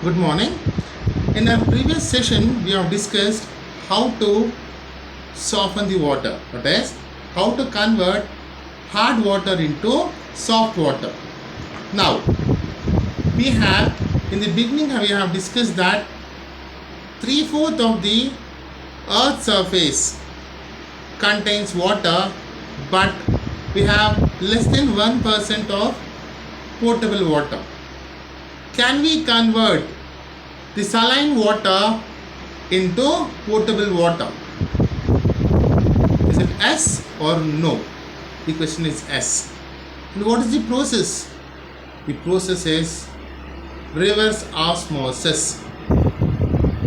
Good morning. In our previous session, we have discussed how to soften the water, that is, how to convert hard water into soft water. Now, we have in the beginning we have discussed that 3/4 of the Earth's surface contains water, but we have less than 1% of potable water. Can we convert the saline water into potable water? Is it yes or no? The question is yes. And what is the process? The process is reverse osmosis.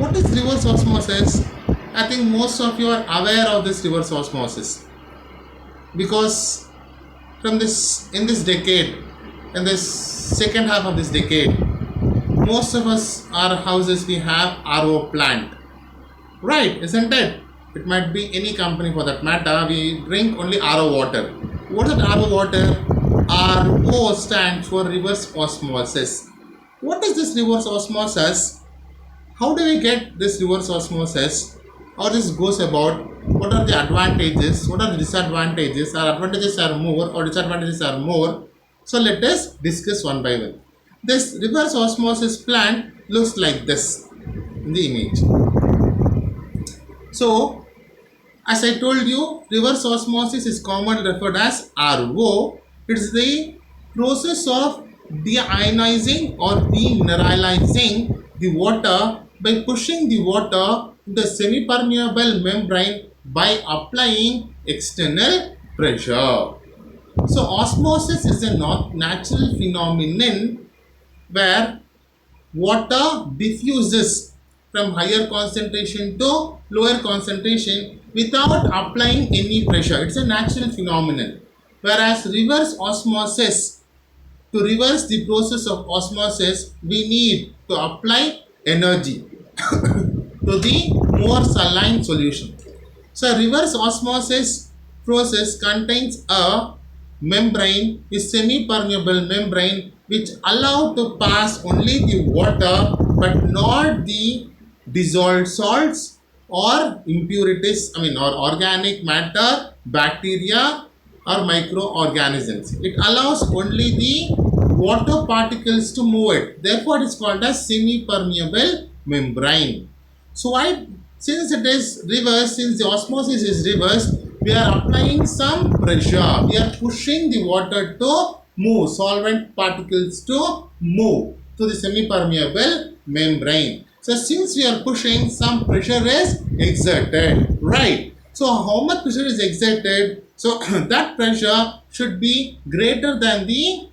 What is reverse osmosis? I think most of you are aware of this reverse osmosis, because in this decade, in this second half of this decade, most of us, our houses, we have RO plant, right? Isn't it? It might be any company for that matter. We drink only RO water. What is RO water? RO stands for reverse osmosis. What is this reverse osmosis? How do we get this reverse osmosis? How this goes about? What are the advantages? What are the disadvantages? Our advantages are more or disadvantages are more? So let us discuss one by one. This reverse osmosis plant looks like this in the image. So, as I told you, reverse osmosis is commonly referred as RO. It is the process of deionizing or demineralizing the water by pushing the water to the semi-permeable membrane by applying external pressure. So, osmosis is a natural phenomenon where water diffuses from higher concentration to lower concentration without applying any pressure. It's a natural phenomenon. Whereas reverse osmosis, to reverse the process of osmosis, we need to apply energy to the more saline solution. So reverse osmosis process contains a membrane, a semi-permeable membrane, which allow to pass only the water but not the dissolved salts or impurities, or organic matter, bacteria or microorganisms. It allows only the water particles to move it. Therefore, it is called as semi-permeable membrane. So why, since it is reverse, since the osmosis is reversed, we are applying some pressure. We are pushing the water to move, solvent particles to move to the semi-permeable membrane. So since we are pushing, some pressure is exerted, right? So how much pressure is exerted? So that pressure should be greater than the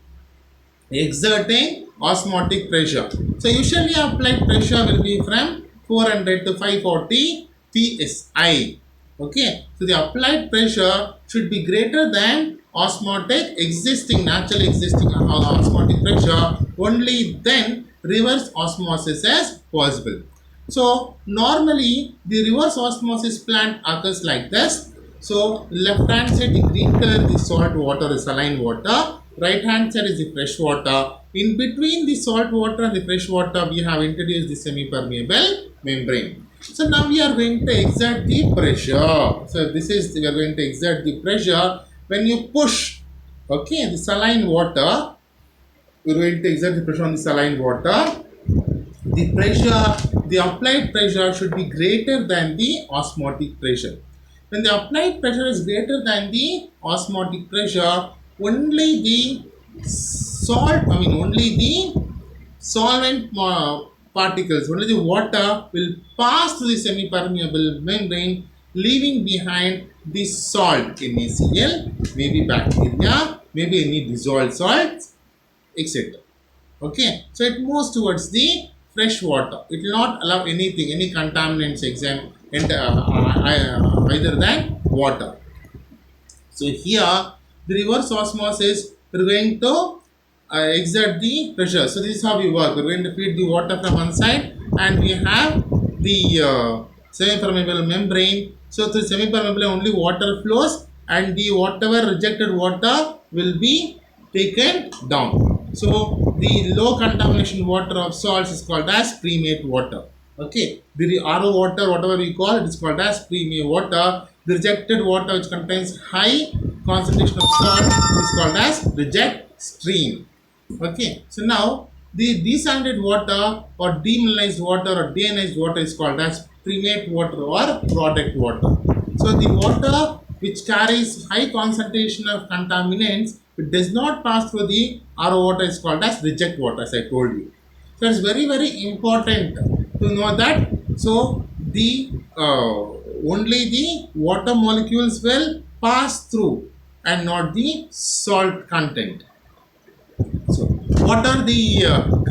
exerting osmotic pressure. So usually applied pressure will be from 400 to 540 psi. Okay, so the applied pressure should be greater than naturally existing osmotic pressure. Only then reverse osmosis is possible. So normally the reverse osmosis plant occurs like this. So left hand side, the green color, the salt water, the saline water. Right hand side is the fresh water. In between the salt water and the fresh water, we have introduced the semi-permeable membrane. So now we are going to exert the pressure. So this is, we are going to exert the pressure when you push, okay, the saline water. We are going to exert the pressure on the saline water. The pressure, the applied pressure should be greater than the osmotic pressure. When the applied pressure is greater than the osmotic pressure, only the only the solvent particles, only the water will pass through the semi-permeable membrane, leaving behind the salt, NaCl, maybe bacteria, maybe any dissolved salts, etc. Okay, so it moves towards the fresh water. It will not allow anything, any contaminants either than water. So here the reverse osmosis, we are going to exert the pressure. So this is how we work. We are going to feed the water from one side, and we have the semi-permeable membrane. So through semi-permeable only water flows, and the whatever rejected water will be taken down. So the low contamination water of salts is called as premate water. Okay, the RO water, whatever we call it, is called as premate water. The rejected water which contains high concentration of salt is called as reject stream. Okay, so now the desalinated water or demineralized water or deionized water is called as premate water or product water. So the water which carries high concentration of contaminants, it does not pass through the RO water, is called as reject water, as I told you. So it's very very important to know that. So the only the water molecules will pass through and not the salt content. So, what are the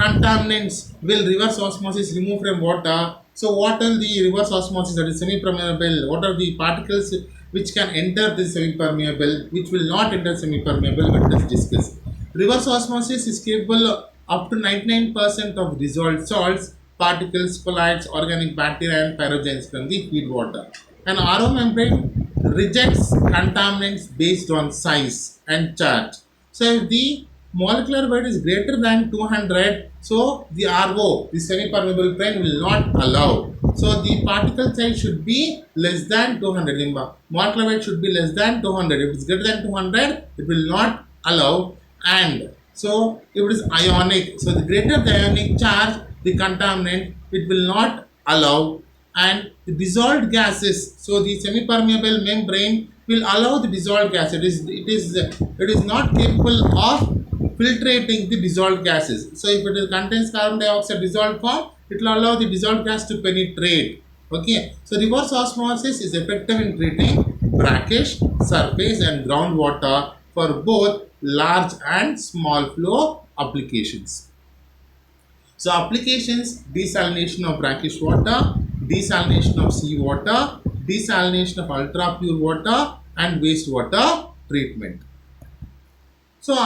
contaminants will reverse osmosis remove from water? So, what are the reverse osmosis that is semi-permeable? What are the particles which can enter the semi-permeable, which will not enter semi-permeable? Let us discuss. Reverse osmosis is capable up to 99% of dissolved salts, particles, colloids, organic bacteria, and pyrogens from the feed water. An RO membrane rejects contaminants based on size and charge. So if the molecular weight is greater than 200, so the RO, the semi-permeable plane, will not allow. So the particle size should be less than 200. The molecular weight should be less than 200. If it is greater than 200, it will not allow. And so if it is ionic, so the greater the ionic charge, the contaminant, it will not allow. And the dissolved gases, so the semi-permeable membrane will allow the dissolved gas. It is not capable of filtrating the dissolved gases. So if it contains carbon dioxide dissolved form, it will allow the dissolved gas to penetrate. Okay, so reverse osmosis is effective in treating brackish, surface and groundwater for both large and small flow applications. So applications: desalination of brackish water, desalination of seawater, desalination of ultra pure water, and wastewater treatment. So,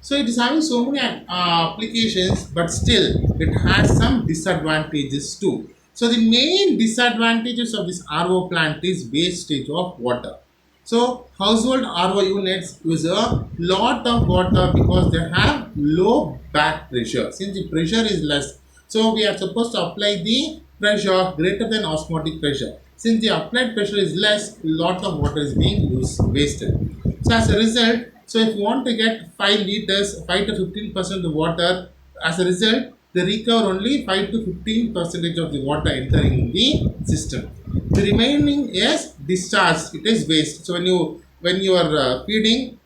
so it is having so many applications, but still it has some disadvantages too. So the main disadvantages of this RO plant is wastage of water. So household RO units use a lot of water because they have low back pressure. Since the pressure is less, so we are supposed to apply the pressure greater than osmotic pressure. Since the applied pressure is less, lot of water is being wasted. So as a result, so if you want to get 5 liters, 5 to 15% of water, as a result, they recover only 5 to 15% of the water entering the system. The remaining is discharged. It is waste. So when you are feeding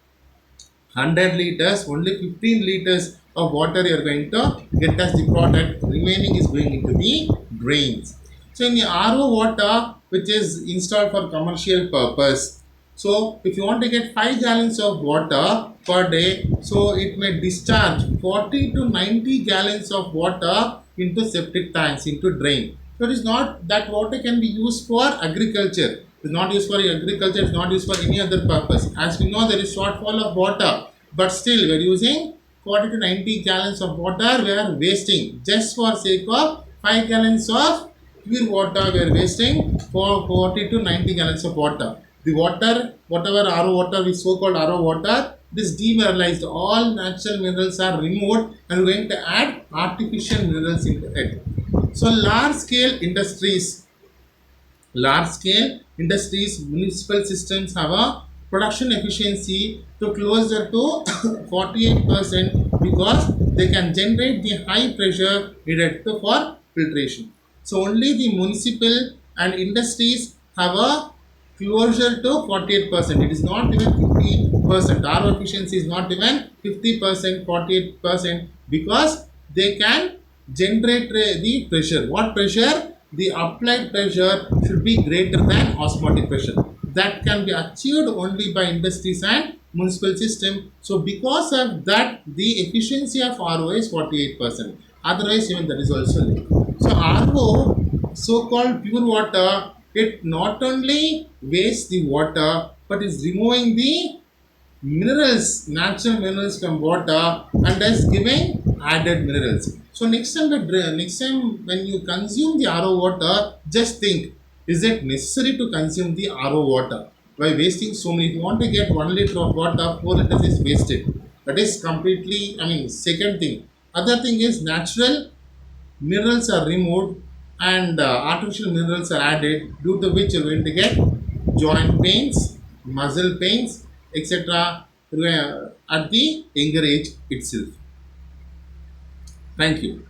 100 liters, only 15 liters of water you are going to get as the product. Remaining is going into the drains. So in the RO water, which is installed for commercial purpose, so if you want to get 5 gallons of water per day, so it may discharge 40 to 90 gallons of water into septic tanks, into drain. So it is not that water can be used for agriculture. It is not used for agriculture, it is not used for any other purpose. As we know, there is shortfall of water, but still we are using 40 to 90 gallons of water, we are wasting just for sake of 5 gallons of pure water. We are wasting for 40 to 90 gallons of water. The water, whatever RO water is so called RO water, it is demineralized. All natural minerals are removed and we are going to add artificial minerals into it. So large scale industries, municipal systems have a production efficiency to closer to 48% because they can generate the high pressure needed for filtration. So only the municipal and industries have a closer to 48%. It is not even 50%. Our efficiency is not even 50%, 48% because they can generate the pressure. What pressure? The applied pressure should be greater than osmotic pressure. That can be achieved only by industries and municipal system. So because of that, the efficiency of RO is 48%. Otherwise, even that is also low. So RO, so-called pure water, it not only wastes the water, but is removing the minerals, natural minerals from water and is giving added minerals. So next time when you consume the RO water, just think, is it necessary to consume the RO water? By wasting so many, if you want to get 1 liter of water, 4 liters is wasted. That is completely, I mean, second thing. Other thing is natural minerals are removed and artificial minerals are added, due to which you're going to get joint pains, muscle pains, etc. At the younger age itself. Thank you.